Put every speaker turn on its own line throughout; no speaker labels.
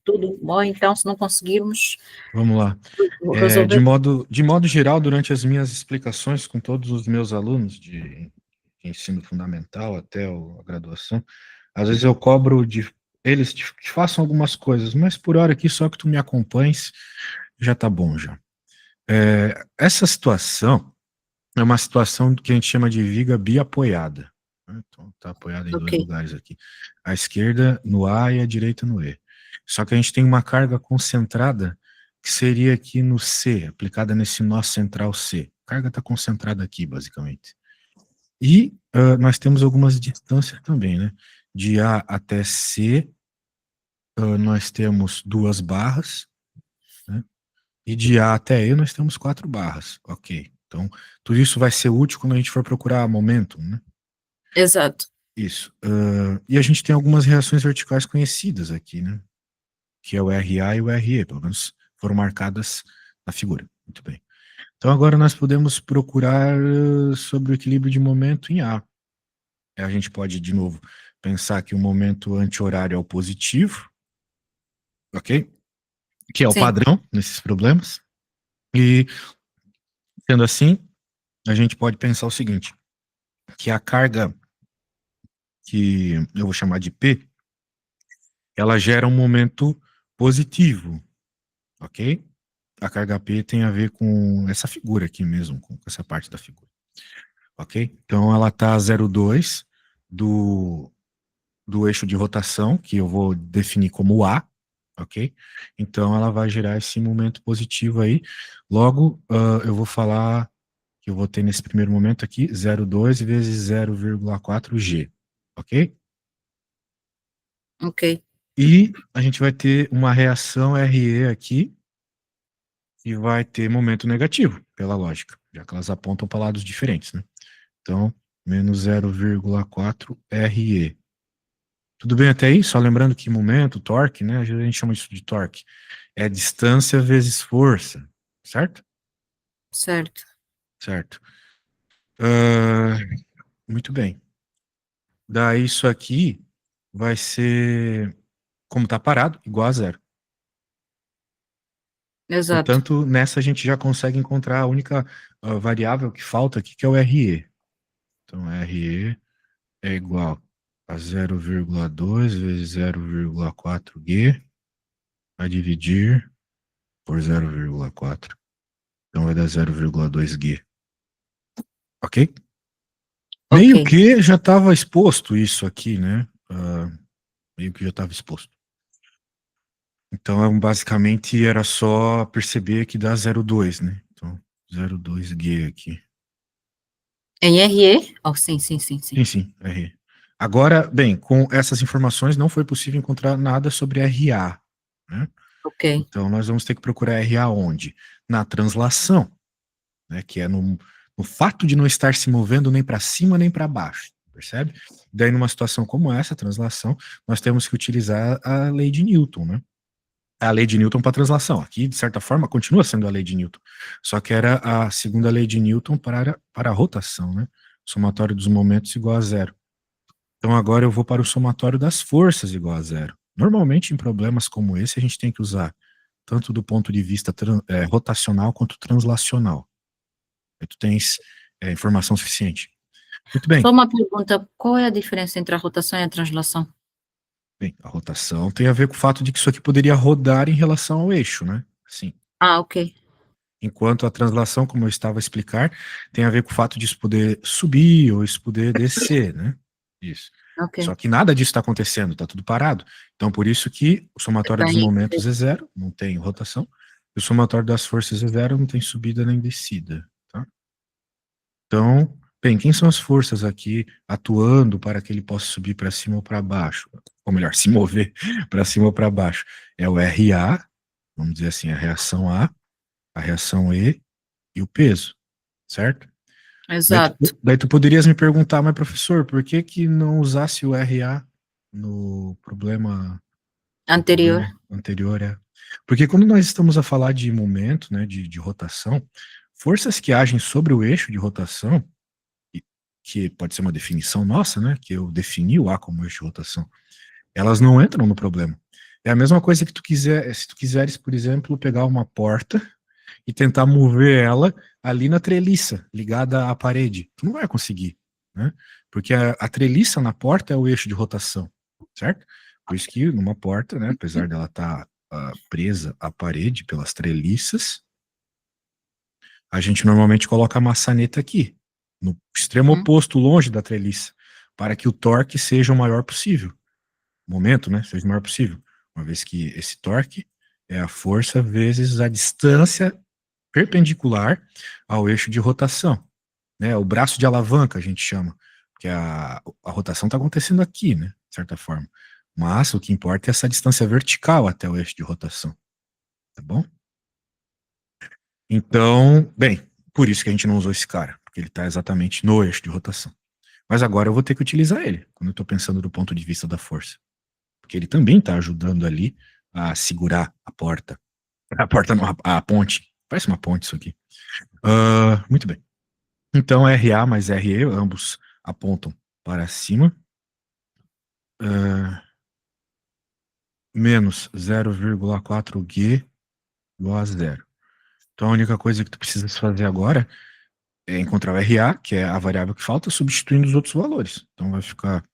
tudo bom, então se não conseguirmos
Vamos lá.
resolver.
De modo geral, durante as minhas explicações com todos os meus alunos de ensino fundamental até a graduação, às vezes eu cobro de eles que façam algumas coisas, mas por hora aqui, só que tu me acompanhes, já tá bom já. Essa situação é uma situação que a gente chama de viga biapoiada, né? Então, tá apoiada em
Ok,
dois lugares aqui. A esquerda no A e a direita no E. Só que a gente tem uma carga concentrada que seria aqui no C, aplicada nesse nó central C. A carga está concentrada aqui, basicamente. E nós temos algumas distâncias também, né? De A até C, nós temos 2 barras, né? E de A até E nós temos 4 barras. Ok. Então, tudo isso vai ser útil quando a gente for procurar momento, né?
exato.
Isso. E a gente tem algumas reações verticais conhecidas aqui, né? Que é o RA e o RE, pelo menos foram marcadas na figura. Muito bem. Então agora nós podemos procurar sobre o equilíbrio de momento em A. A gente pode, de novo, pensar que o momento anti-horário é o positivo, ok? Que é o
Sim,
padrão nesses problemas. E, sendo assim, a gente pode pensar o seguinte, que a carga que eu vou chamar de P, ela gera um momento positivo, ok? A carga P tem a ver com essa figura aqui mesmo, com essa parte da figura, ok? Então ela está a 0,2 do, do eixo de rotação, que eu vou definir como A, ok? Então ela vai gerar esse momento positivo aí. Logo, eu vou falar que eu vou ter nesse primeiro momento aqui 0,2 vezes 0,4G, ok?
ok,
E a gente vai ter uma reação RE aqui, e vai ter momento negativo, pela lógica, já que elas apontam para lados diferentes, né? Então, menos 0,4 RE. Tudo bem até aí? Só lembrando que momento, torque, né? A gente chama isso de torque. É distância vezes força, certo?
certo.
Certo. Ah, muito bem. Daí isso aqui vai ser, como está parado, igual a zero.
Exato.
Portanto, nessa a gente já consegue encontrar a única variável que falta aqui, que é o RE. Então, RE é igual a 0,2 vezes 0,4G a dividir por 0,4. Então vai dar 0,2G. Ok?
Ok,
Meio que já estava exposto isso aqui, né? Meio que já estava exposto. Então, basicamente, era só perceber que dá 0,2, né? Então, 0,2G aqui.
em RE? Oh, sim, sim, sim, sim.
Sim, sim, RE. Agora, bem, com essas informações não foi possível encontrar nada sobre RA, né?
Ok,
Então, nós vamos ter que procurar RA onde? Na translação, né, que é no fato de não estar se movendo nem para cima nem para baixo, percebe? Daí, numa situação como essa, translação, nós temos que utilizar a lei de Newton, né? A lei de Newton para translação. Aqui, de certa forma, continua sendo a lei de Newton, só que era a segunda lei de Newton para a rotação, né? Somatório dos momentos igual a zero. Então, agora eu vou para o somatório das forças igual a zero. Normalmente, em problemas como esse, a gente tem que usar tanto do ponto de vista rotacional quanto translacional. Aí tu tens informação suficiente. Muito
só
bem.
uma pergunta, qual é a diferença entre a rotação e a translação?
Bem, a rotação tem a ver com o fato de que isso aqui poderia rodar em relação ao eixo, né? Sim.
Ah, ok,
Enquanto a translação, como eu estava a explicar, tem a ver com o fato de isso poder subir ou isso poder descer, né? Isso.
ok.
Só que nada disso está acontecendo, está tudo parado. Então, por isso que o somatório dos
Bem,
momentos é zero, não tem rotação, e o somatório das forças é zero, não tem subida nem descida, tá? Então, bem, quem são as forças aqui atuando para que ele possa subir para cima ou para baixo? Ou melhor, se mover para cima ou para baixo? É o RA, vamos dizer assim, a reação E e o peso, certo?
exato.
Daí tu poderias me perguntar, mas professor, por que que não usasse o RA no problema, no
Anterior.
problema anterior? Porque quando nós estamos a falar de momento, né, de rotação, forças que agem sobre o eixo de rotação, que pode ser uma definição nossa, né, que eu defini o A como eixo de rotação, elas não entram no problema. É a mesma coisa que tu quiser, se tu quiseres, por exemplo, pegar uma porta e tentar mover ela ali na treliça, ligada à parede. Tu não vai conseguir, né? Porque a treliça na porta é o eixo de rotação, certo? Por isso que numa porta, né, apesar dela estar presa à parede pelas treliças, a gente normalmente coloca a maçaneta aqui, no extremo
Uhum.
oposto, longe da treliça, para que o torque seja o maior possível. O momento, né, seja o maior possível. Uma vez que esse torque é a força vezes a distância perpendicular ao eixo de rotação, né? O braço de alavanca, a gente chama, que a rotação está acontecendo aqui, né? De certa forma. Mas o que importa é essa distância vertical até o eixo de rotação, tá bom? Então, bem, por isso que a gente não usou esse cara, porque ele está exatamente no eixo de rotação. Mas agora eu vou ter que utilizar ele, quando eu estou pensando do ponto de vista da força. Porque ele também está ajudando ali a segurar a porta. A porta não, a ponte. Parece uma ponte isso aqui. Muito bem. Então, RA mais RE, ambos apontam para cima. Menos 0,4G igual a zero. Então, a única coisa que tu precisa fazer agora é encontrar o RA, que é a variável que falta, substituindo os outros valores. Então, vai ficar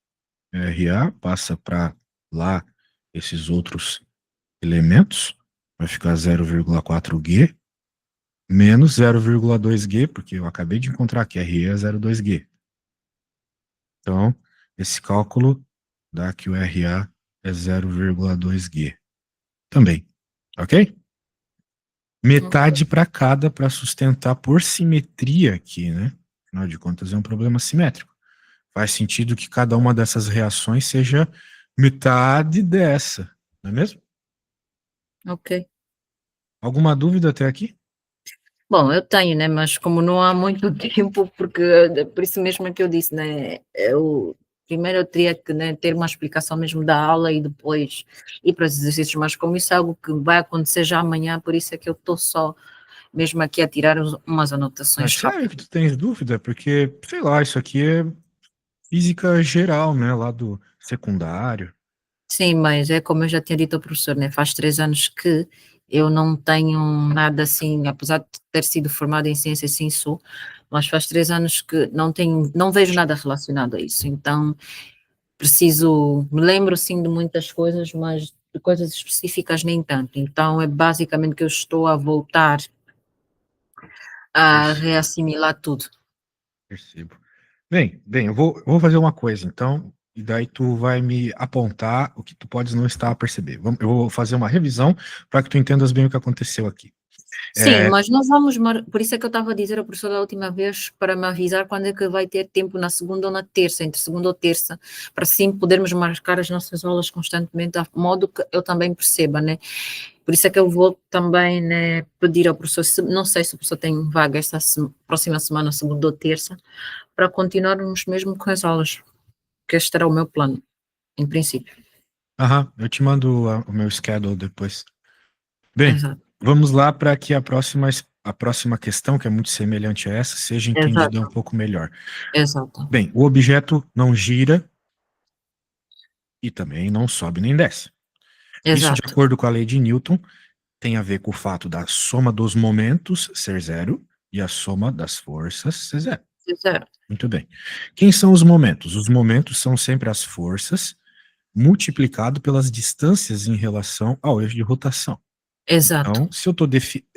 RA, passa para lá esses outros elementos, vai ficar 0,4G, menos 0,2G, porque eu acabei de encontrar que RE é 0,2G. Então, esse cálculo dá que o RA é 0,2G. Também, ok? Metade para cada para sustentar por simetria aqui, né? Afinal de contas, é um problema simétrico. Faz sentido que cada uma dessas reações seja metade dessa, não é mesmo?
Ok.
Alguma dúvida até aqui?
Bom, eu tenho, né, mas como não há muito tempo, porque por isso mesmo é que eu disse, né, eu primeiro eu teria que, né, ter uma explicação mesmo da aula e depois ir para os exercícios, mas como isso é algo que vai acontecer já amanhã, por isso é que eu estou só mesmo aqui a tirar umas
Mas
anotações
sério
rápidas.
que tu tens dúvida? Porque, sei lá, isso aqui é física geral, né? Lá do secundário.
Sim, mas é como eu já tinha dito ao professor, né, faz 3 anos que eu não tenho nada assim, apesar de ter sido formada em ciências, sim sou, mas faz 3 anos que não vejo nada relacionado a isso, então preciso me lembro sim de muitas coisas, mas de coisas específicas nem tanto, então é basicamente que eu estou a voltar a
Percebo,
reassimilar tudo.
percebo. Bem, eu vou fazer uma coisa, então, e daí tu vai me apontar o que tu podes não estar a perceber. Eu vou fazer uma revisão para que tu entendas bem o que aconteceu aqui.
Sim,
É,
mas não vamos por isso é que eu estava a dizer ao professor da última vez para me avisar quando é que vai ter tempo na segunda ou na terça, entre segunda ou terça, para assim podermos marcar as nossas aulas constantemente, a modo que eu também perceba, né? Por isso é que eu vou também, né, pedir ao professor, não sei se o professor tem vaga esta próxima semana, segunda ou terça, para continuarmos mesmo com as aulas, que este era o meu plano, em princípio.
eu te mando o meu schedule depois. Bem,
Exato,
vamos lá para que a próxima questão, que é muito semelhante a essa, seja entendida um
exato,
pouco melhor.
exato,
Bem, o objeto não gira e também não sobe nem desce. Isso, de
exato,
acordo com a lei de Newton, tem a ver com o fato da soma dos momentos ser zero e a soma das forças ser zero.
exato,
Muito bem. Quem são os momentos? Os momentos são sempre as forças multiplicado pelas distâncias em relação ao eixo de rotação.
exato,
Então, se eu estou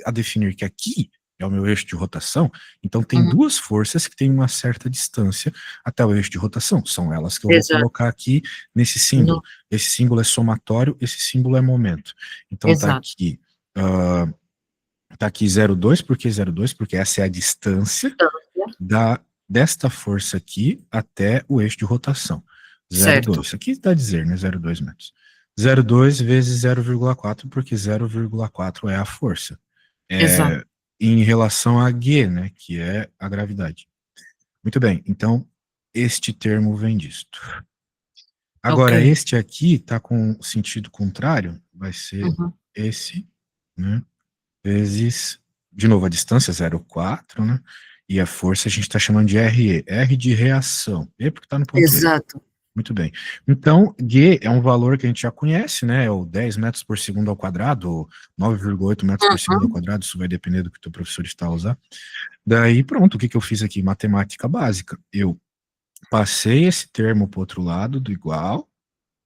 a definir que aqui é o meu eixo de rotação, então tem
uhum,
duas forças que têm uma certa distância até o eixo de rotação. São elas que eu vou
exato,
colocar aqui nesse símbolo. Esse símbolo é somatório, esse símbolo é momento. Então
exato.
tá aqui 0,2, por que 0,2? Porque essa é a distância desta força aqui até o eixo de rotação.
Certo,
0,2. Isso aqui dá a dizer, né? 0,2 metros. 0,2 vezes 0,4, porque 0,4 é a força.
exato,
Em relação a G, né? Que é a gravidade. Muito bem, então este termo vem disto.
ok.
Agora, este aqui está com sentido contrário, vai ser
Uhum.
esse, né? Vezes, de novo, a distância 0,4, né? E a força a gente está chamando de RE, R de reação. E porque está no ponto E.
Exato,
Muito bem. Então, G é um valor que a gente já conhece, né? É o 10 metros por segundo ao quadrado, ou 9,8 metros por segundo ao
Uhum.
quadrado, isso vai depender do que o teu professor está a usar. Daí, pronto, o que que eu fiz aqui? Matemática básica. Eu passei esse termo para o outro lado do igual,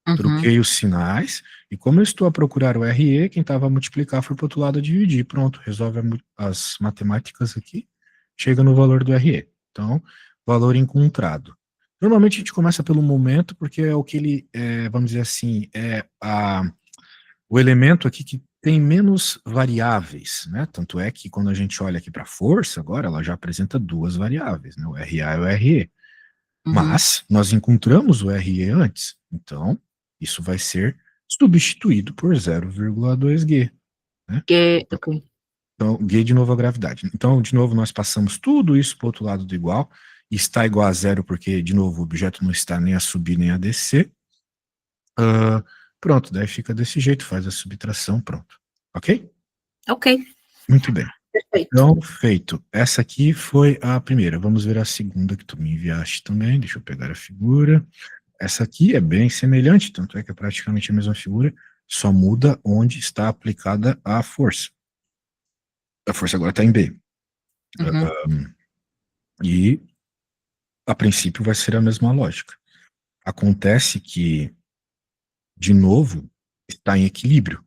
Uhum.
troquei os sinais, e como eu estou a procurar o RE, quem estava a multiplicar foi para o outro lado a dividir. Pronto, resolve as matemáticas aqui, chega no valor do RE. Então, valor encontrado. Normalmente a gente começa pelo momento, porque é o que ele, vamos dizer assim, o elemento aqui que tem menos variáveis, né? Tanto é que quando a gente olha aqui para a força, agora ela já apresenta duas variáveis, né? O RA e o RE.
Uhum.
Mas nós encontramos o RE antes, então isso vai ser substituído por 0,2G, né?
Ok.
Então, G de novo a gravidade. Então, de novo, nós passamos tudo isso para o outro lado do igual, e está igual a zero, porque, de novo, o objeto não está nem a subir nem a descer. Pronto, daí fica desse jeito, faz a subtração, pronto. Ok?
Ok,
Muito bem.
perfeito.
Então, feito. Essa aqui foi a primeira. Vamos ver a segunda que tu me enviaste também. Deixa eu pegar a figura. Essa aqui é bem semelhante, tanto é que é praticamente a mesma figura, só muda onde está aplicada a força. A força agora está em B.
Uhum.
E, a princípio, vai ser a mesma lógica. Acontece que, de novo, está em equilíbrio,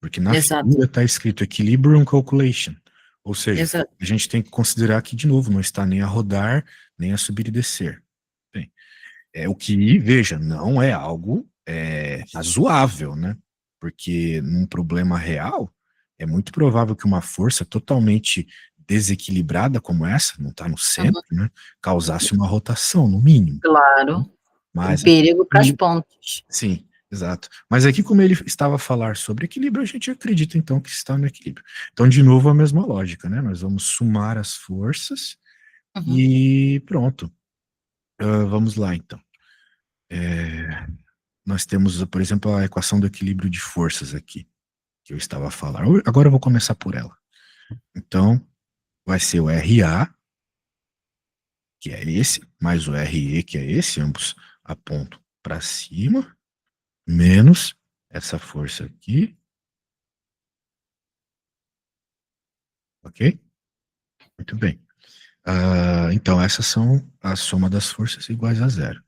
porque na
Exato,
figura está escrito Equilibrium Calculation, ou seja,
exato.
a gente tem que considerar que, de novo, não está nem a rodar, nem a subir e descer. Bem, o que, veja, não é algo razoável, né? Porque num problema real, é muito provável que uma força totalmente desequilibrada como essa, não está no centro,
Uhum.
né? Causasse uma rotação, no mínimo.
Claro,
Né?
tem
Mas
perigo para as
aqui,
pontes.
sim, exato. Mas aqui, como ele estava a falar sobre equilíbrio, a gente acredita então que está no equilíbrio. Então, de novo, a mesma lógica, né? Nós vamos somar as forças
Uhum.
e pronto. Vamos lá, então. Nós temos, por exemplo, a equação do equilíbrio de forças aqui, que eu estava a falar. Agora eu vou começar por ela. Então, vai ser o RA, que é esse, mais o RE, que é esse, ambos apontam para cima, menos essa força aqui, ok? Muito bem. Então, essas são a soma das forças iguais a zero.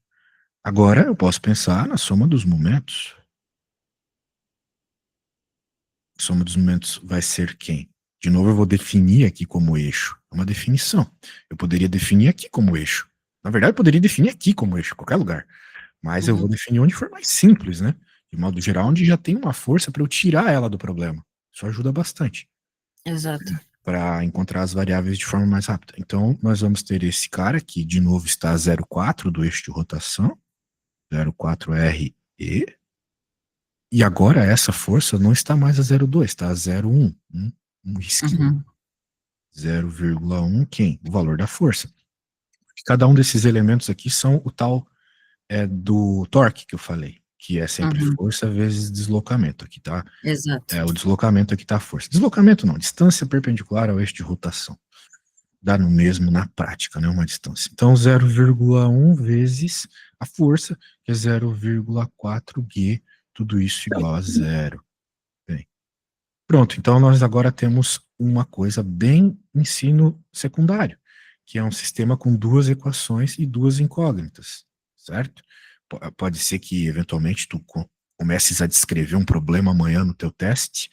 Agora, eu posso pensar na soma dos momentos. A soma dos momentos vai ser quem? De novo, eu vou definir aqui como eixo. É uma definição. Eu poderia definir aqui como eixo. Na verdade, eu poderia definir aqui como eixo, em qualquer lugar. Mas eu vou
Uhum.
definir onde for mais simples, né? De modo geral, onde já tem uma força para eu tirar ela do problema. Isso ajuda bastante
Exato.
para encontrar as variáveis de forma mais rápida. Então, nós vamos ter esse cara que, de novo, está a 0,4 do eixo de rotação, 0,4 RE, e agora essa força não está mais a 0,2, está a 0,1, um risquinho.
Uhum.
0,1 quem? O valor da força. Cada um desses elementos aqui são o tal do torque que eu falei, que é sempre
Uhum.
força vezes deslocamento. Aqui tá
Exato.
o deslocamento, aqui tá a força. Deslocamento não, distância perpendicular ao eixo de rotação. Dá no mesmo na prática, né, uma distância. Então 0,1 vezes a força, que é 0,4G, tudo isso igual a zero. Bem, pronto, então nós agora temos uma coisa bem ensino secundário, que é um sistema com duas equações e duas incógnitas, certo? Pode ser que eventualmente tu comeces a descrever um problema amanhã no teu teste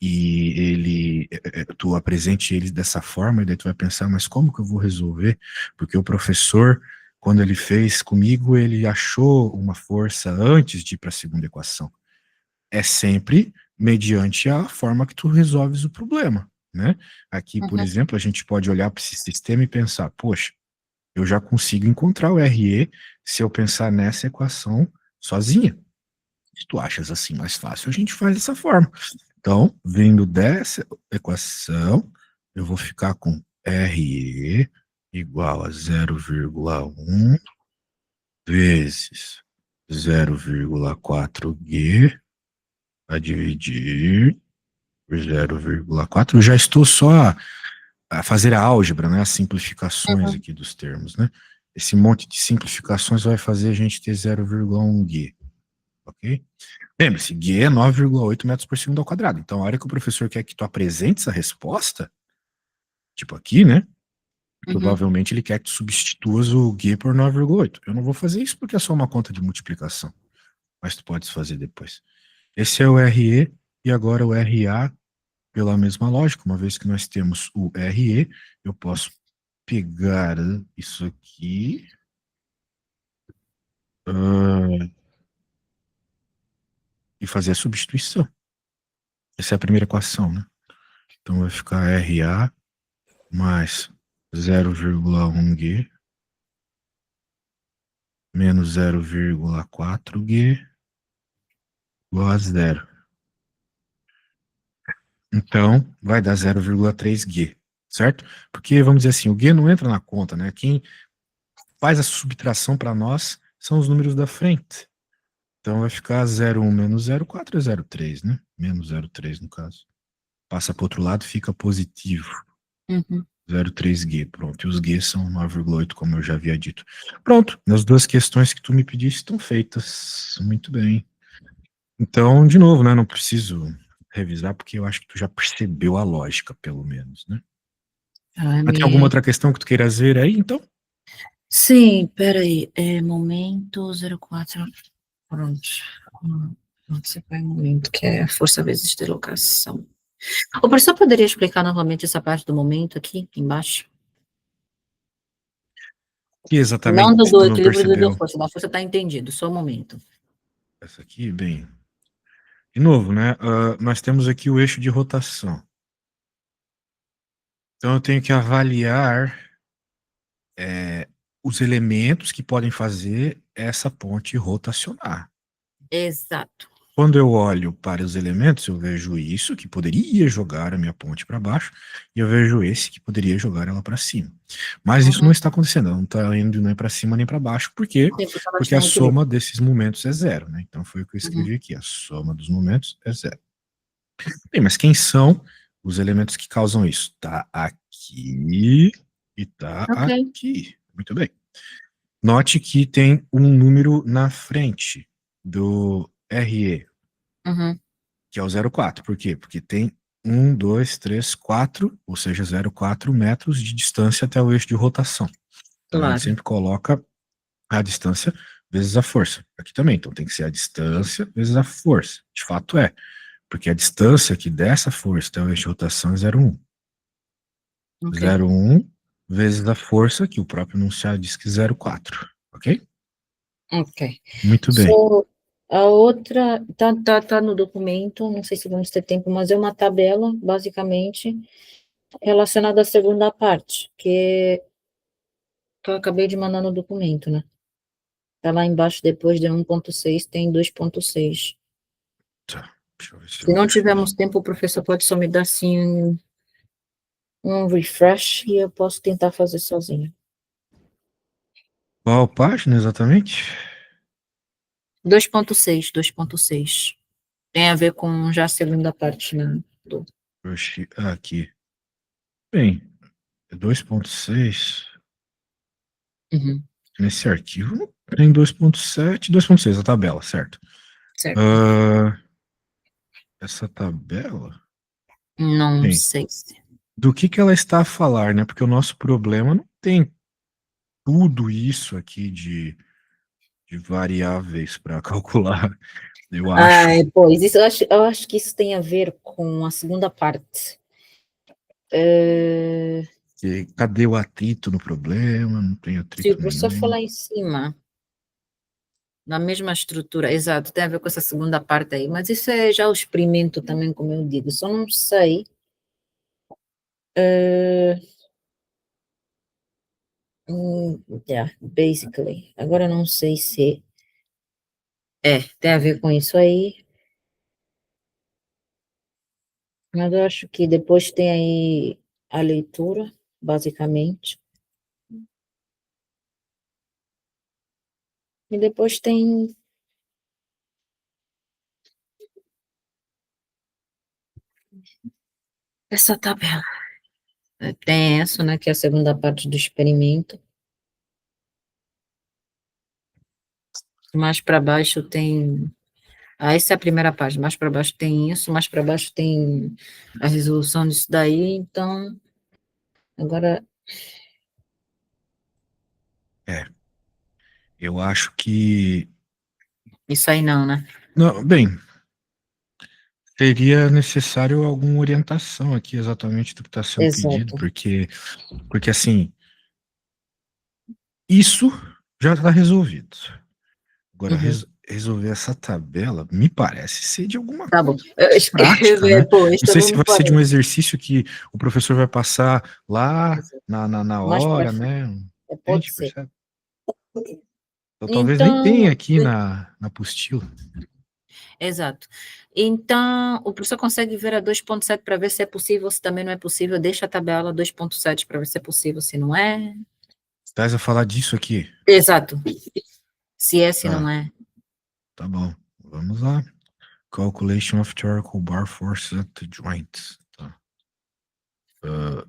e tu apresente ele dessa forma e daí tu vai pensar, mas como que eu vou resolver? Porque o professor, quando ele fez comigo, ele achou uma força antes de ir para a segunda equação. É sempre mediante a forma que tu resolves o problema, né? Aqui, por
Uhum.
exemplo, a gente pode olhar para esse sistema e pensar, poxa, eu já consigo encontrar o RE se eu pensar nessa equação sozinha. Se tu achas assim mais fácil, a gente faz dessa forma. Então, vindo dessa equação, eu vou ficar com RE igual a 0,1 vezes 0,4G a dividir por 0,4. Eu já estou só a fazer a álgebra, né, as simplificações
Uhum.
aqui dos termos, né? esse monte de simplificações vai fazer a gente ter 0,1 G, ok? Lembre-se, G é 9,8 metros por segundo ao quadrado. Então, a hora que o professor quer que tu apresente essa resposta, tipo aqui, né?
Uhum.
Provavelmente ele quer que tu substituas o G por 9,8. Eu não vou fazer isso porque é só uma conta de multiplicação, mas tu podes fazer depois. Esse é o RE e agora o RA, pela mesma lógica, uma vez que nós temos o RE, eu posso pegar isso aqui, e fazer a substituição. Essa é a primeira equação, né? Então vai ficar RA mais 0,1G menos 0,4G igual a zero. Então, vai dar 0,3G, certo? Porque, vamos dizer assim, o G não entra na conta, né? Quem faz a subtração para nós são os números da frente. Então, vai ficar 0,1 menos 0,4 é 0,3, né? Menos 0,3 no caso. Passa para o outro lado, fica positivo.
Uhum.
0,3G, pronto. E os G são 9,8, como eu já havia dito. Pronto, as duas questões que tu me pediste estão feitas. Muito bem. Então, de novo, né? Não preciso revisar, porque eu acho que tu já percebeu a lógica, pelo menos, né?
Ah,
Mas tem alguma outra questão que tu queiras ver aí, então?
Sim, peraí. Momento 04. Pronto. Pronto, você vai em momento, que é força vezes deslocação. O professor poderia explicar novamente essa parte do momento aqui, embaixo?
Que
Não
exatamente
do
tu não
equilíbrio do
percebeu?
da força está entendido, só o momento.
Essa aqui, bem. De novo, né? Nós temos aqui o eixo de rotação. Então eu tenho que avaliar os elementos que podem fazer essa ponte rotacionar.
Exato.
Quando eu olho para os elementos, eu vejo isso, que poderia jogar a minha ponte para baixo, e eu vejo esse, que poderia jogar ela para cima. Mas isso não
Uhum.
está acontecendo, ela não está indo nem para cima nem para baixo. Por quê?
Sim, porque elas
Porque
estão
a
em equilíbrio.
soma desses momentos é zero, né? Então foi o que eu
Uhum.
escrevi aqui, a soma dos momentos é zero. Bem, mas quem são os elementos que causam isso? Tá aqui e tá
Ok.
aqui. Muito bem. Note que tem um número na frente do RE,
Uhum.
que é o 0,4. Por quê? Porque tem 1, 2, 3, 4, ou seja, 0,4 metros de distância até o eixo de rotação. Então a gente
Claro.
sempre coloca a distância vezes a força. Aqui também, então tem que ser a distância vezes a força. De fato é, porque a distância aqui dessa força até o eixo de rotação é 0,1.
Ok.
0,1 vezes a força, que o próprio enunciado diz que 0,4. Ok?
Ok.
Muito bem.
So, a outra, tá no documento, não sei se vamos ter tempo, mas é uma tabela, basicamente, relacionada à segunda parte, que eu acabei de mandar no documento, né? Tá lá embaixo, depois de 1,6, tem 2,6.
Tá. Deixa eu ver se
Se
eu
não
acho
tivermos
aqui.
tempo, o professor pode só me dar, assim, um refresh e eu posso tentar fazer sozinho.
Qual página exatamente?
2,6. Tem a ver com já a segunda parte, né?
Oxi, aqui. Bem, 2,6.
Uhum,
Nesse arquivo não tem 2,7, 2,6, a tabela, certo?
certo.
Ah, essa tabela,
Não
bem,
sei se.
do que ela está a falar, né? Porque o nosso problema não tem tudo isso aqui de variáveis para calcular, eu acho.
Pois, isso eu acho que isso tem a ver com a segunda parte.
Cadê o atrito no problema? Não tem
Se o
atrito
professor
nenhum.
falar em cima, na mesma estrutura, exato, tem a ver com essa segunda parte aí, mas isso é já o experimento também, como eu digo, só não sei. eh, yeah, basically. Agora não sei se tem a ver com isso aí, mas eu acho que depois tem aí a leitura, basicamente, e depois tem essa tabela. Tem essa, né, que é a segunda parte do experimento. Mais para baixo tem. Ah, essa é a primeira página. Mais para baixo tem isso, mais para baixo tem a resolução disso daí. Então, agora.
É, eu acho que.
Isso aí não, né?
Não, bem, seria necessário alguma orientação aqui exatamente do que está sendo pedido,
Exato.
porque assim, isso já está resolvido. Agora,
Uhum.
resolver essa tabela me parece ser de alguma
Tá bom.
coisa mais prática, né?
Depois
Não sei
também
se
me
vai ser de um
parece.
exercício que o professor vai passar lá
Exato.
na
Mais para
hora,
frente.
né?
Pode
Entende?
ser.
Percebe? Então, talvez nem tenha
Então,
aqui na apostila.
exato. Então, o professor consegue ver a 2.7 para ver se é possível, se também não é possível. Deixa a tabela 2.7 para ver se é possível, se não é.
Estás a falar disso aqui?
Exato. Se é, se não
Tá,
é.
tá bom. Vamos lá. Calculation of theoretical bar force at the joints. Tá. Ah,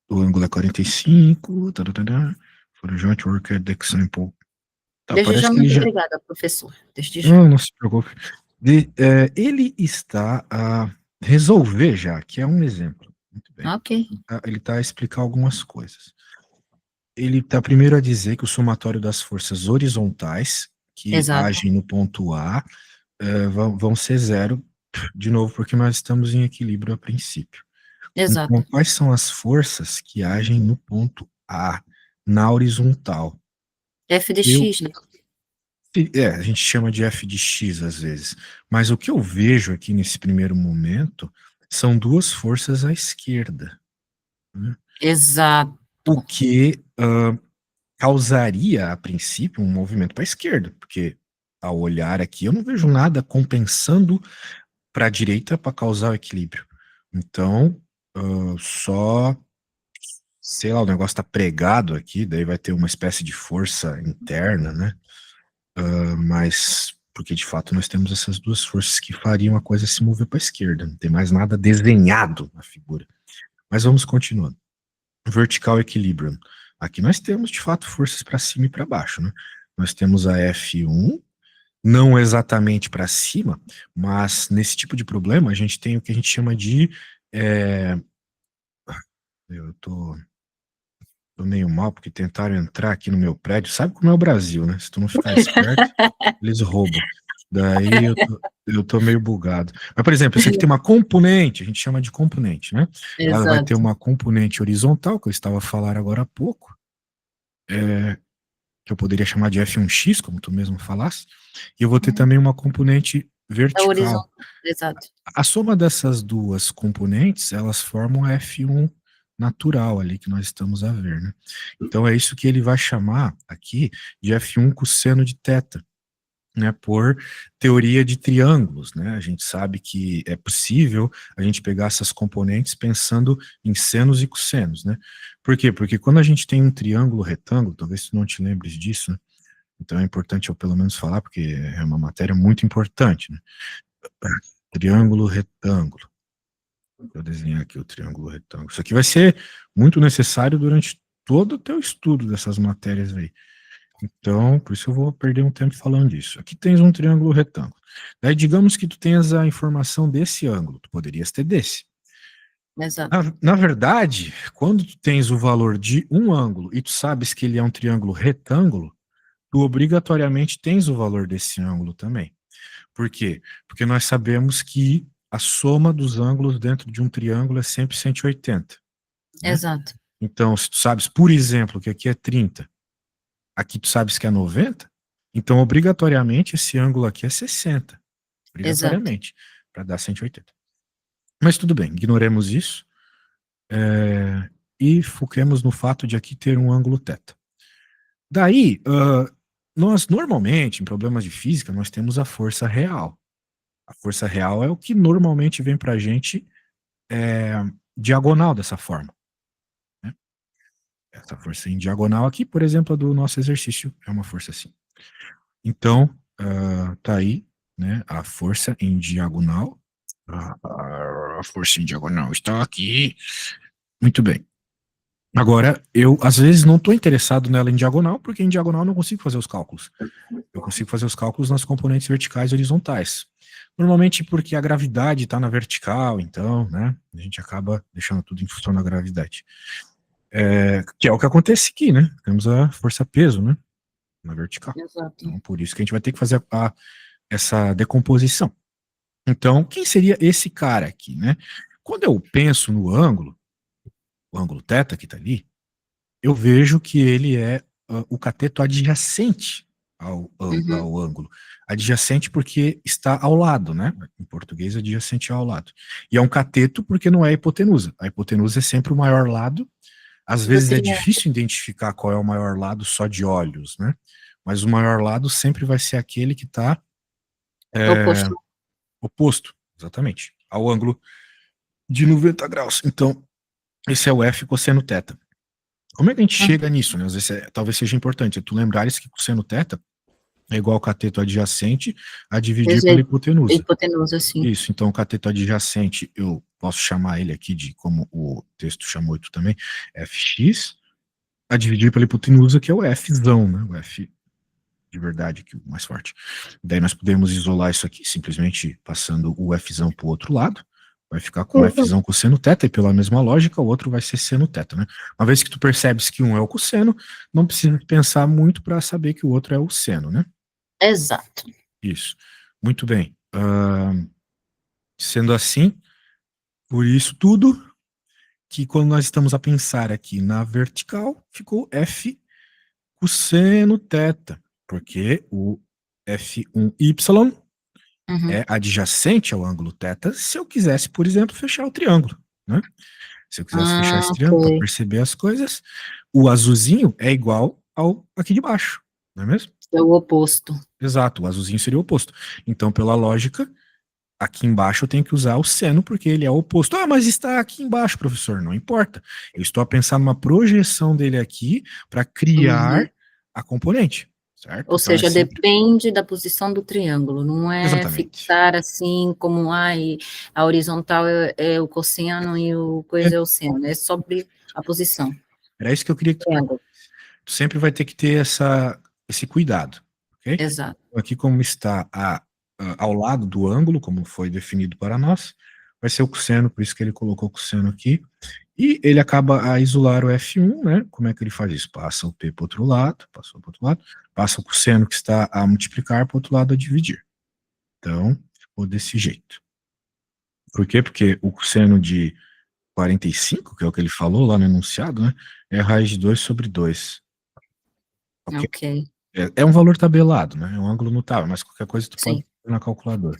o ângulo é 45. Tarará, for a joint work at the example. Tá,
Desde já,
parece que ele
muito
já.
obrigada, professor. Desde já.
Não, não se preocupe. Ele está a resolver já, que é um exemplo. Muito bem.
Ok.
Ele está a explicar algumas coisas. Ele está primeiro a dizer que o somatório das forças horizontais que
Exato.
agem no ponto A vão ser zero, de novo, porque nós estamos em equilíbrio a princípio. Então,
Exato.
quais são as forças que agem no ponto A, na horizontal?
F de
Eu,
X, né?
a gente chama de f de x às vezes, mas o que eu vejo aqui nesse primeiro momento são duas forças à esquerda, né?
Exato.
O que causaria, a princípio, um movimento para a esquerda, porque ao olhar aqui eu não vejo nada compensando para a direita para causar o equilíbrio. Então, só, sei lá, o negócio está pregado aqui, daí vai ter uma espécie de força interna, né? Mas porque de fato nós temos essas duas forças que fariam a coisa se mover para a esquerda, não tem mais nada desenhado na figura. Mas vamos continuando. Vertical equilibrium. Aqui nós temos de fato forças para cima e para baixo, né? Nós temos a F1, não exatamente para cima, mas nesse tipo de problema a gente tem o que a gente chama de. é, eu tô meio mal porque tentaram entrar aqui no meu prédio. Sabe como é o Brasil, né? Se tu não ficar esperto, eles roubam. Daí eu tô meio bugado. Mas, por exemplo, isso aqui tem uma componente, a gente chama de componente, né? Ela vai ter
Exato.
uma componente horizontal, que eu estava a falar agora há pouco, que eu poderia chamar de F1x, como tu mesmo falasse, e eu vou ter também uma componente
É o
vertical.
horizonte. Exato.
A soma dessas duas componentes, elas formam a F1 natural ali que nós estamos a ver, né? Então é isso que ele vai chamar aqui de F1 cosseno de θ, né, por teoria de triângulos, né? A gente sabe que é possível a gente pegar essas componentes pensando em senos e cossenos, né? Por quê? Porque quando a gente tem um triângulo retângulo, talvez tu não te lembres disso, né? Então é importante eu pelo menos falar, porque é uma matéria muito importante, né? Triângulo retângulo. Vou desenhar aqui o triângulo retângulo. Isso aqui vai ser muito necessário durante todo o teu estudo dessas matérias aí. Então, por isso eu vou perder um tempo falando disso. Aqui tens um triângulo retângulo. Daí, digamos que tu tenhas a informação desse ângulo, tu poderias ter desse.
Exato.
Na verdade, quando tu tens o valor de um ângulo e tu sabes que ele é um triângulo retângulo, tu obrigatoriamente tens o valor desse ângulo também. Por quê? Porque nós sabemos que a soma dos ângulos dentro de um triângulo é sempre 180, né?
Exato.
Então, se tu sabes, por exemplo, que aqui é 30, aqui tu sabes que é 90, então obrigatoriamente esse ângulo aqui é 60,
Exato.
obrigatoriamente, para dar 180. Mas tudo bem, ignoremos isso e foquemos no fato de aqui ter um ângulo θ. Daí, nós normalmente, em problemas de física, nós temos a força real. A força real é o que normalmente vem para a gente diagonal dessa forma, né? Essa força em diagonal aqui, por exemplo, a do nosso exercício é uma força assim. Então, tá aí, né, a força em diagonal. A força em diagonal está aqui. Muito bem. Agora, eu às vezes não estou interessado nela em diagonal, porque em diagonal eu não consigo fazer os cálculos. Eu consigo fazer os cálculos nas componentes verticais e horizontais. Normalmente porque a gravidade está na vertical, então, né, a gente acaba deixando tudo em função da gravidade. Que é o que acontece aqui, né? Temos a força-peso, né, na vertical.
Exato.
Então, por isso que a gente vai ter que fazer essa decomposição. Então, quem seria esse cara aqui, né? Quando eu penso no ângulo, o ângulo θ que está ali, eu vejo que ele é o cateto adjacente ao ângulo. Adjacente porque está ao lado, né? Em português, adjacente ao lado. E é um cateto porque não é a hipotenusa. A hipotenusa é sempre o maior lado. Às
Do
vezes é
triângulo.
difícil identificar qual é o maior lado só de olhos, né? Mas o maior lado sempre vai ser aquele que está
Oposto.
oposto, exatamente, ao ângulo de 90 graus. Então, esse é o F cosseno θ. Como é que a gente chega nisso, né? Às vezes talvez seja importante tu lembrares que cosseno θ é igual ao cateto adjacente a dividir pela hipotenusa.
Hipotenusa, sim.
Isso, então o cateto adjacente, eu posso chamar ele aqui de, como o texto chamou tu também, Fx, a dividir pela hipotenusa, que é o Fzão, né? O F de verdade, que é o mais forte. Daí nós podemos isolar isso aqui, simplesmente passando o Fzão para o outro lado, vai ficar com o Fzão cosseno θ, e pela mesma lógica, o outro vai ser seno θ, né? Uma vez que tu percebes que um é o cosseno, não precisa pensar muito para saber que o outro é o seno, né?
Exato.
Isso. Muito bem. Sendo assim, por isso tudo, que quando nós estamos a pensar aqui na vertical, ficou F cosseno θ, porque o F1y é adjacente ao ângulo θ, se eu quisesse, por exemplo, fechar o triângulo, né? Se eu quisesse fechar esse triângulo para
Ok.
perceber as coisas, o azulzinho é igual ao aqui de baixo, não é mesmo?
É o oposto.
Exato, o azulzinho seria o oposto. Então, pela lógica, aqui embaixo eu tenho que usar o seno, porque ele é o oposto. Ah, mas está aqui embaixo, professor. Não importa. Eu estou a pensar numa projeção dele aqui para criar a componente, certo?
Ou
Então é
seja,
sempre...
depende da posição do triângulo, não é
Exatamente.
fixar assim como a horizontal é o cosseno e o coisa é o seno, é sobre a posição.
Era isso que eu queria que tu
Triângulo.
Tu sempre vai ter que ter esse cuidado, ok?
Exato.
Aqui como está ao lado do ângulo, como foi definido para nós, vai ser o cosseno, por isso que ele colocou o cosseno aqui, e ele acaba a isolar o F1, né? Como é que ele faz isso? Passa o P para o outro lado, passou para o outro lado, passa o cosseno que está a multiplicar para o outro lado a dividir. Então, ficou desse jeito. Por quê? Porque o cosseno de 45, que é o que ele falou lá no enunciado, né? É a raiz de 2 sobre 2. Ok?
Ok.
É um valor tabelado, né? É um ângulo mutável, mas qualquer coisa tu pode
Sim.
pôr na calculadora.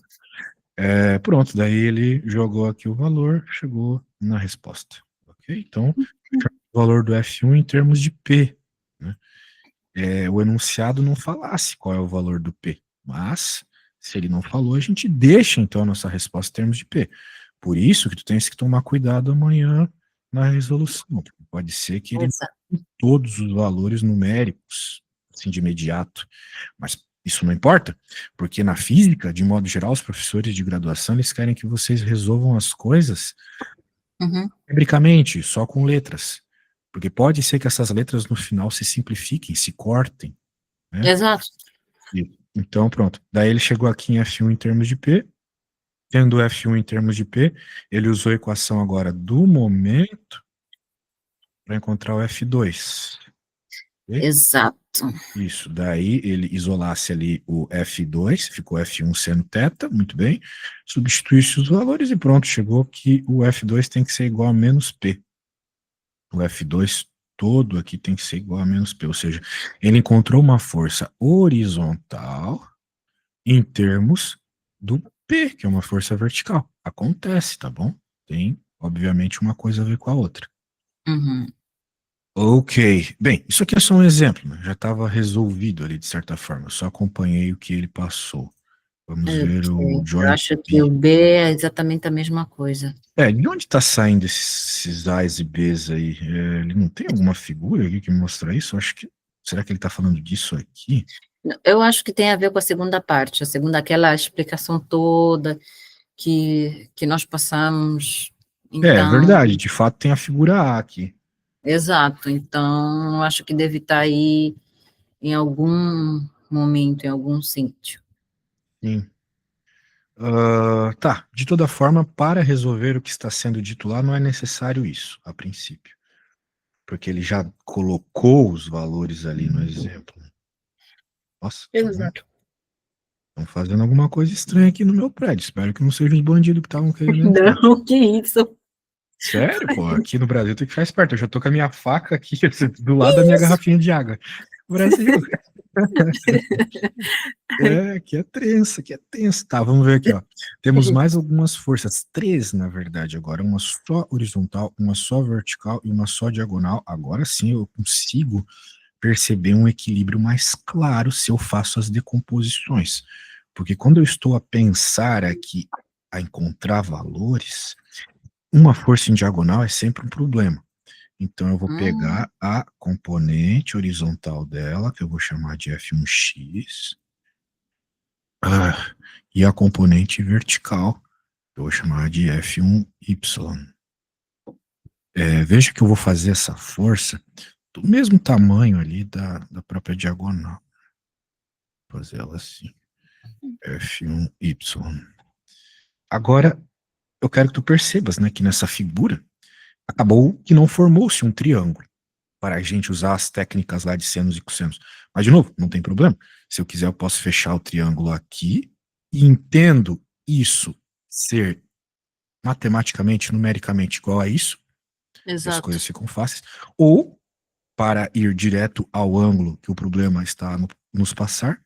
Pronto, daí ele jogou aqui o valor, chegou na resposta. Ok? Então, o valor do F1 em termos de P. Né? O enunciado não falasse qual é o valor do P, mas se ele não falou, a gente deixa então a nossa resposta em termos de P. Por isso que tu tens que tomar cuidado amanhã na resolução. Pode ser que ele
Exato.
não tenha todos os valores numéricos, assim, de imediato. Mas isso não importa, porque na física, de modo geral, os professores de graduação, eles querem que vocês resolvam as coisas numericamente, só com letras. Porque pode ser que essas letras no final se simplifiquem, se cortem, né?
Exato.
Então, pronto. Daí ele chegou aqui em F1 em termos de P. Tendo F1 em termos de P, ele usou a equação agora do momento para encontrar o F2. Okay?
Exato.
Isso, daí ele isolasse ali o F2, ficou F1 seno θ, muito bem, substituísse os valores e pronto, chegou que o F2 tem que ser igual a menos P. O F2 todo aqui tem que ser igual a menos P, ou seja, ele encontrou uma força horizontal em termos do P, que é uma força vertical. Acontece, tá bom? Tem, obviamente, uma coisa a ver com a outra. Ok, bem, isso aqui é só um exemplo, né? Já estava resolvido ali de certa forma, eu só acompanhei o que ele passou. Vamos ver o
Eu
joint
acho que o
B.
B é exatamente a mesma coisa.
De onde está saindo esses A's e B's aí? Ele não tem alguma figura aqui que mostra isso? Eu acho que, será que ele está falando disso aqui?
Eu acho que tem a ver com a segunda parte, aquela explicação toda que nós passamos.
É
Então,
verdade, de fato tem a figura A aqui.
Exato. Então, eu acho que deve estar aí em algum momento, em algum sítio.
Sim. Tá, de toda forma, para resolver o que está sendo dito lá, não é necessário isso, a princípio. Porque ele já colocou os valores ali no exemplo. Nossa,
Exato.
estão fazendo alguma coisa estranha aqui no meu prédio. Espero que não sejam os bandidos que estavam querendo entrar.
Não, que isso?
Sério, pô, aqui no Brasil tem que ficar esperto. Eu já tô com a minha faca aqui do lado da minha garrafinha de água. Brasil. Que é tenso, que é tenso. Tá, vamos ver aqui, ó. Temos mais algumas forças, três, na verdade, agora. Uma só horizontal, uma só vertical e uma só diagonal. Agora sim eu consigo perceber um equilíbrio mais claro se eu faço as decomposições. Porque quando eu estou a pensar aqui, a encontrar valores, uma força em diagonal é sempre um problema. Então eu vou pegar a componente horizontal dela, que eu vou chamar de F1x, e a componente vertical, que eu vou chamar de F1y. Veja que eu vou fazer essa força do mesmo tamanho ali da própria diagonal. Vou fazer ela assim, F1y. Agora, eu quero que tu percebas, né, que nessa figura acabou que não formou-se um triângulo para a gente usar as técnicas lá de senos e cossenos. Mas, de novo, não tem problema. Se eu quiser, eu posso fechar o triângulo aqui e entendo isso ser matematicamente, numericamente igual a isso, e as
Exato.
coisas ficam fáceis. Ou, para ir direto ao ângulo que o problema está nos passar,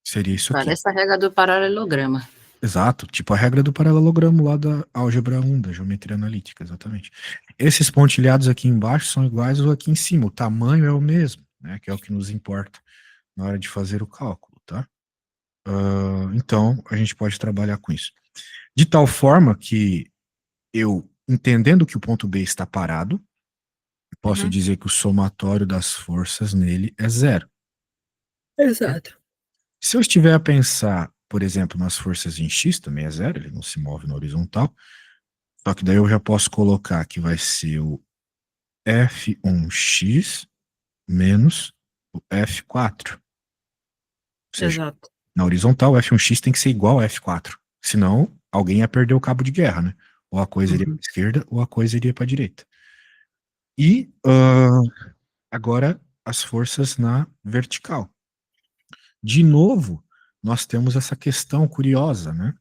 seria isso aqui.
Parece a regra do paralelograma.
Exato, tipo a regra do paralelogramo lá da álgebra 1, da geometria analítica, exatamente. Esses pontilhados aqui embaixo são iguais aos aqui em cima, o tamanho é o mesmo, né, que é o que nos importa na hora de fazer o cálculo, tá? Então, a gente pode trabalhar com isso. De tal forma que eu, entendendo que o ponto B está parado, posso dizer que o somatório das forças nele é zero.
Exato.
Se eu estiver a pensar, por exemplo, nas forças em X, também é zero, ele não se move na horizontal, só que daí eu já posso colocar que vai ser o F1x menos o F4. Ou seja,
Exato.
na horizontal, o F1x tem que ser igual a F4. Senão, alguém ia perder o cabo de guerra, né? Ou a coisa iria para a esquerda, ou a coisa iria para a direita. E agora as forças na vertical. De novo, nós temos essa questão curiosa, né?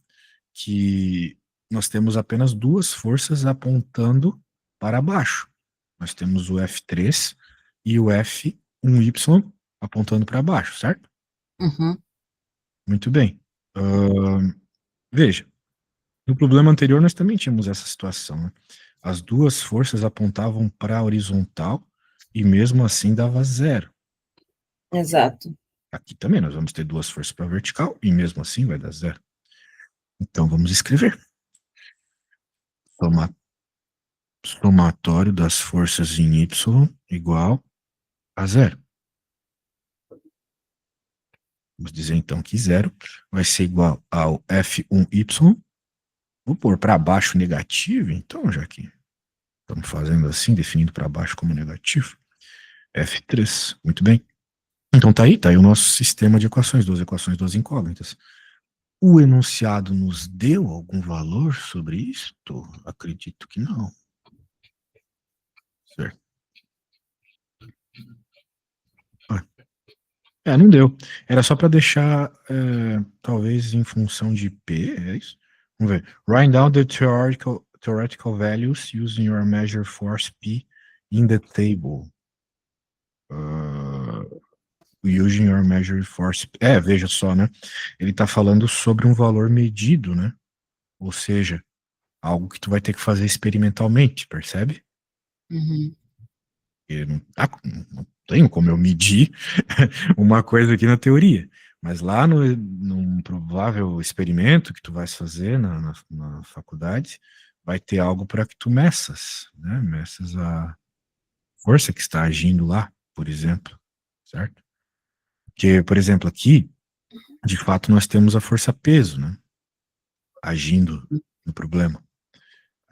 Que nós temos apenas duas forças apontando para baixo. Nós temos o F3 e o F1Y apontando para baixo, certo?
Uhum.
Muito bem. Veja, no problema anterior nós também tínhamos essa situação, né? As duas forças apontavam para a horizontal e mesmo assim dava zero.
Exato.
Aqui também nós vamos ter duas forças para a vertical e mesmo assim vai dar zero. Então vamos escrever. Somatório das forças em Y igual a zero. Vamos dizer então que zero vai ser igual ao F1Y. Vou pôr para baixo negativo, então, já que estamos fazendo assim, definindo para baixo como negativo. F3, muito bem. Então tá aí o nosso sistema de equações, duas equações, duas incógnitas. O enunciado nos deu algum valor sobre isto? Acredito que não. Certo. Não deu. Era só para deixar, talvez em função de P, é isso? Vamos ver. Write down the theoretical values using your measure force P in the table. Using your measure force P. Veja só, né? Ele está falando sobre um valor medido, né? Ou seja, algo que tu vai ter que fazer experimentalmente, percebe?
Uhum.
Eu não tenho como eu medir uma coisa aqui na teoria. Mas lá num provável experimento que tu vais fazer na faculdade, vai ter algo para que tu meças, né? Meças a força que está agindo lá, por exemplo, certo? Porque, por exemplo, aqui, de fato, nós temos a força-peso, né? Agindo no problema.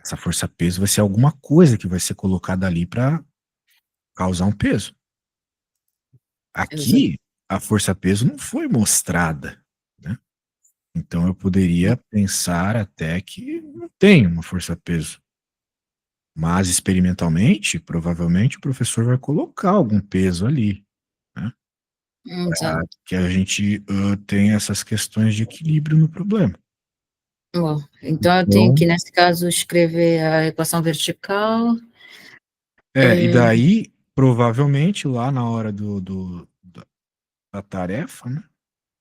Essa força-peso vai ser alguma coisa que vai ser colocada ali para causar um peso.
Exato.
Aqui, a força-peso não foi mostrada, né? Então eu poderia pensar até que não tem uma força-peso. Mas experimentalmente, provavelmente o professor vai colocar algum peso ali, né? Para
Exato.
que a gente tenha essas questões de equilíbrio no problema.
Bom, então eu tenho
Então,
que, nesse caso, escrever a equação vertical.
e
É,
daí, provavelmente, lá na hora da tarefa, né?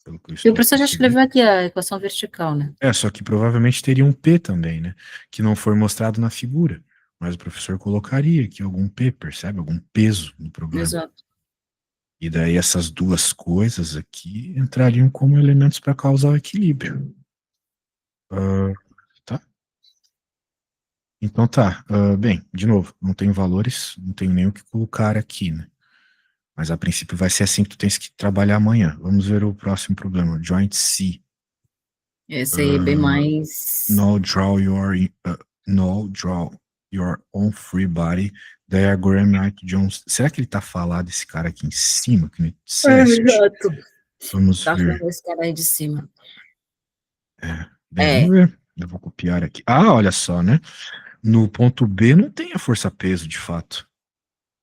Pelo que eu
e o
estou
professor já
percebendo.
escreveu aqui a equação vertical, né?
Só que provavelmente teria um P também, né? Que não foi mostrado na figura. Mas o professor colocaria aqui algum P, percebe? Algum peso no problema.
Exato.
E daí essas duas coisas aqui entrariam como elementos para causar o equilíbrio. Ah, tá? Então tá. Bem, de novo, não tem valores, não tenho nem o que colocar aqui, né? Mas a princípio vai ser assim que tu tens que trabalhar amanhã. Vamos ver o próximo problema. Joint C.
Esse aí é bem
Uh,
mais.
no draw your no draw your own free body diagram Mike Jones. Será que ele tá falando desse cara aqui em cima que me disseste?
Exato.
Vamos
Tá falando
ver.
desse cara aí de cima.
Bem, vamos
É,
ver. Eu vou copiar aqui. Ah, olha só, né? No ponto B não tem a força-peso, de fato.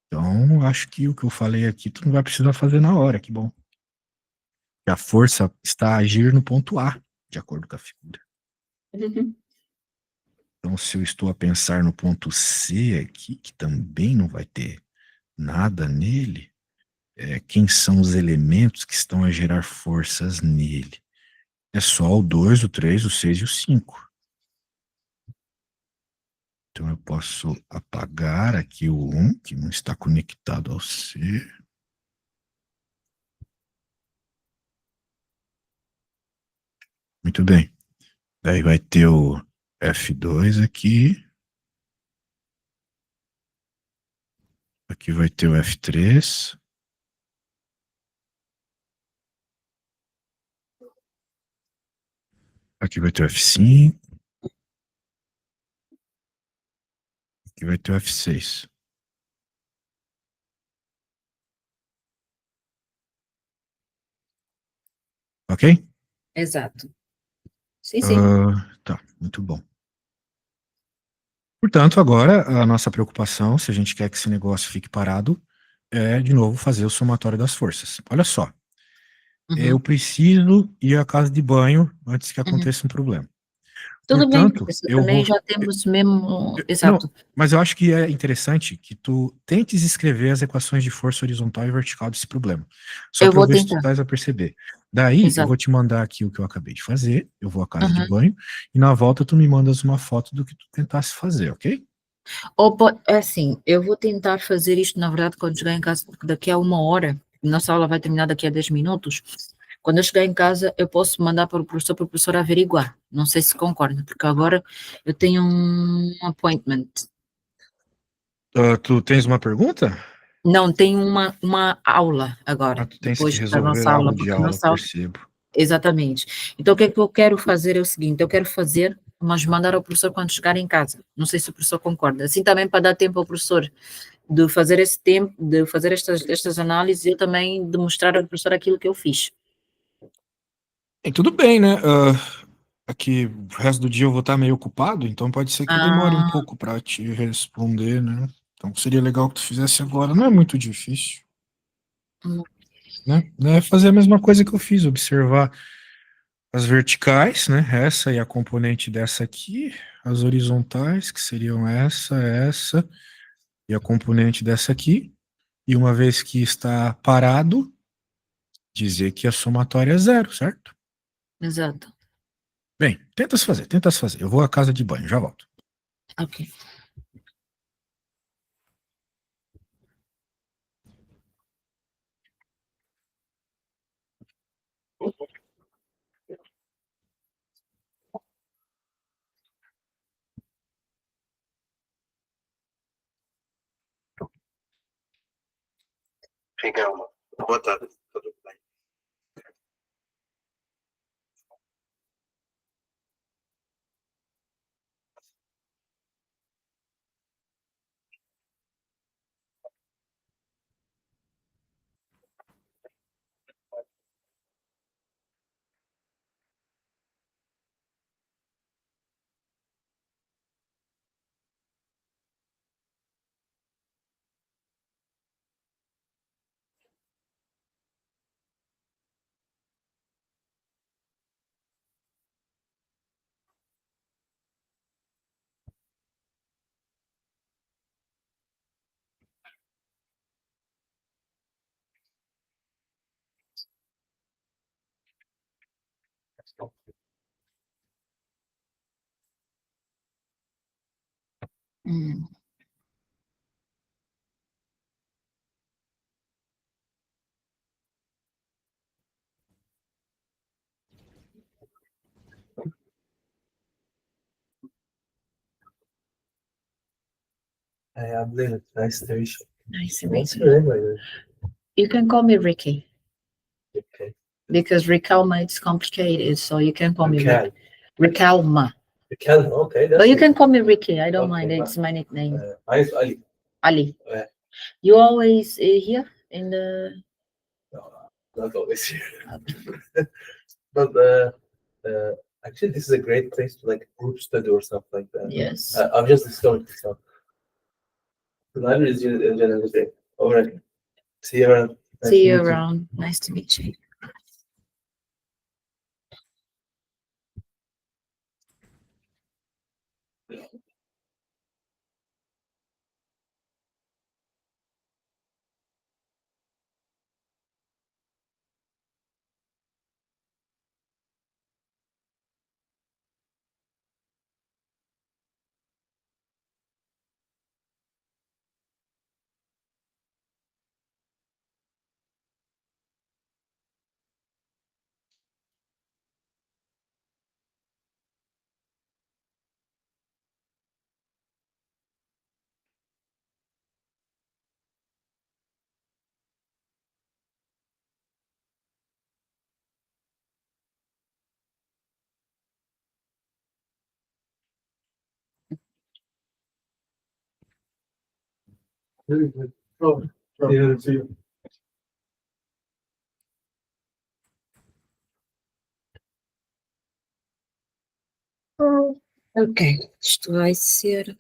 Então, acho que o que eu falei aqui tu não vai precisar fazer na hora, que bom. A força está a agir no ponto A, de acordo com a figura. Então, se eu estou a pensar no ponto C aqui, que também não vai ter nada nele, quem são os elementos que estão a gerar forças nele? É só o 2, o 3, o 6 e o 5. Então eu posso apagar aqui o 1, que não está conectado ao C. Muito bem. Daí vai ter o F2 aqui. Aqui vai ter o F3. Aqui vai ter o F5. Aqui vai ter o F6. Ok?
exato. Sim, sim.
Tá, muito bom. Portanto, agora a nossa preocupação, se a gente quer que esse negócio fique parado, é de novo fazer o somatório das forças. Olha só, eu
Uhum,
preciso ir à casa de banho antes que
uhum.
aconteça um problema.
Tudo bem,
Portanto,
professor.
eu
Também
vou.
já temos mesmo.
Não,
Exato.
mas eu acho que é interessante que tu tentes escrever as equações de força horizontal e vertical desse problema. Só
Eu
para eu
vou
ver se tu
tentar.
estás a perceber. Daí, eu
Exato.
vou te mandar aqui o que eu acabei de fazer, eu vou à casa de
Uhum.
banho, e na volta tu me mandas uma foto do que tu tentasse fazer, ok?
É assim, eu vou tentar fazer isto, na verdade, quando chegar em casa, porque daqui a 1 hora, nossa aula vai terminar daqui a 10 minutos. Quando eu chegar em casa, eu posso mandar para o professor averiguar. Não sei se concorda, porque agora eu tenho um appointment.
Tu tens uma pergunta?
Não, tenho uma aula
Ah,
agora,
tu tens que
depois da
resolver
nossa
algo
aula,
de
porque a
aula,
nossa aula.
percebo.
Exatamente. Então, o que é que eu quero fazer é o seguinte: eu quero fazer, mas mandar ao professor quando chegar em casa. Não sei se o professor concorda. Assim também para dar tempo ao professor de fazer esse tempo, de fazer estas análises e eu também de mostrar ao professor aquilo que eu fiz.
Tudo bem, né? Aqui, o resto do dia eu vou estar meio ocupado, então pode ser que eu demore um
Ah,
pouco para te responder, né? Então seria legal que tu fizesse agora. Não é muito difícil,
hum,
né? É fazer a mesma coisa que eu fiz, observar as verticais, né? Essa e a componente dessa aqui, as horizontais, que seriam essa, e a componente dessa aqui. E uma vez que está parado, dizer que a somatória é zero, certo?
exato.
Bem, tenta se fazer. Eu vou à casa de banho, já volto.
Ok.
Fica uma. Boa tarde. Tudo bem?
Hum.
I'm Leonard. Nice to meet you.
Nice to meet
What's
you.
your name, by the way?
You can call me Ricky
Okay.
because Ricalma it's complicated, so you can call me
Raquel.
Ricalma.
Raquel, okay. That's
But you
it.
can call me Ricky. I don't
Okay,
mind.
fine.
It's my nickname.
Eyes Ali.
Ali.
Yeah.
You always here in the.
No, not always here. But actually, this is a great place to like group study or something like that.
Yes.
I've just discovered this one. The library is generally great. All right. See you around. Nice
See
to
you
meet
around. Nice to meet you.
you. Oh, yeah, see you.
Ok, isto vai ser.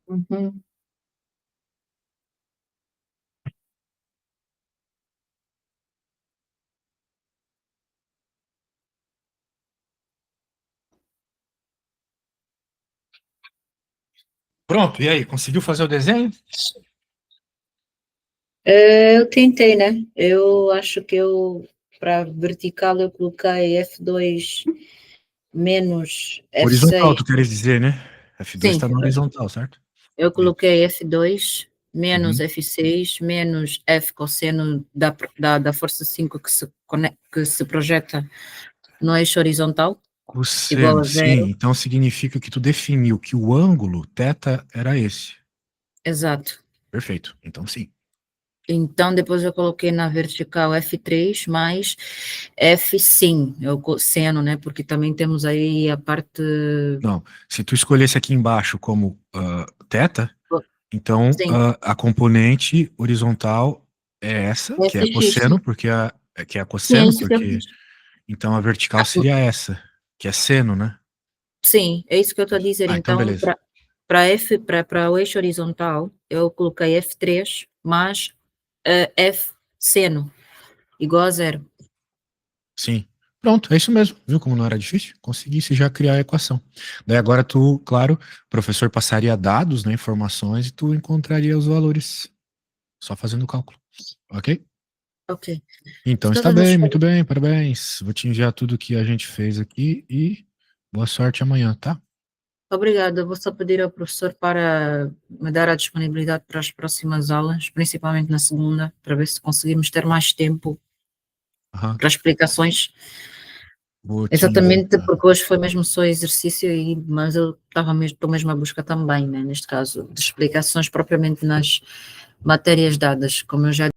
Uhum.
Pronto, e aí, conseguiu fazer o desenho?
Eu tentei, né? Eu acho que para vertical, eu coloquei F2 menos
Horizontal,
F6.
tu queres dizer, né? F2
Sim,
está no horizontal, certo?
eu coloquei F2 menos
Uhum.
F6 menos F cosseno da força 5 que se projeta no eixo horizontal, igual
Cosseno,
a
sim.
zero.
Então significa que tu definiu que o ângulo θ era esse.
Exato.
Perfeito. Então sim.
Então, depois eu coloquei na vertical F3 mais F sim, é o cosseno, né? Porque também temos aí a parte.
Não, se tu escolhesse aqui embaixo como θ, então
Sim,
a componente horizontal é essa, que é
FX,
cosseno,
sim.
porque que é
Sim, é
cosseno,
isso que eu
porque
fiz.
então a vertical seria essa, que é seno, né?
Sim, é isso que eu estou a dizer.
Ah, então
Então,
beleza.
para o eixo horizontal, eu coloquei F3 mais F seno, igual a zero.
Sim. Pronto, é isso mesmo. Viu como não era difícil? Conseguisse já criar a equação. Daí agora tu, claro, o professor passaria dados, né, informações, e tu encontraria os valores. Só fazendo o cálculo. Ok?
Ok.
Então está
Estava na
bem,
escola.
muito bem, parabéns. Vou te enviar tudo que a gente fez aqui e boa sorte amanhã, tá?
Obrigada. Eu vou só pedir ao professor para me dar a disponibilidade para as próximas aulas, principalmente na segunda, para ver se conseguimos ter mais tempo
Aham.
para explicações.
Vou te
Exatamente,
enviar.
porque hoje foi mesmo só exercício, mas eu estou mesmo à busca também, né, neste caso, de explicações propriamente nas matérias dadas, como eu já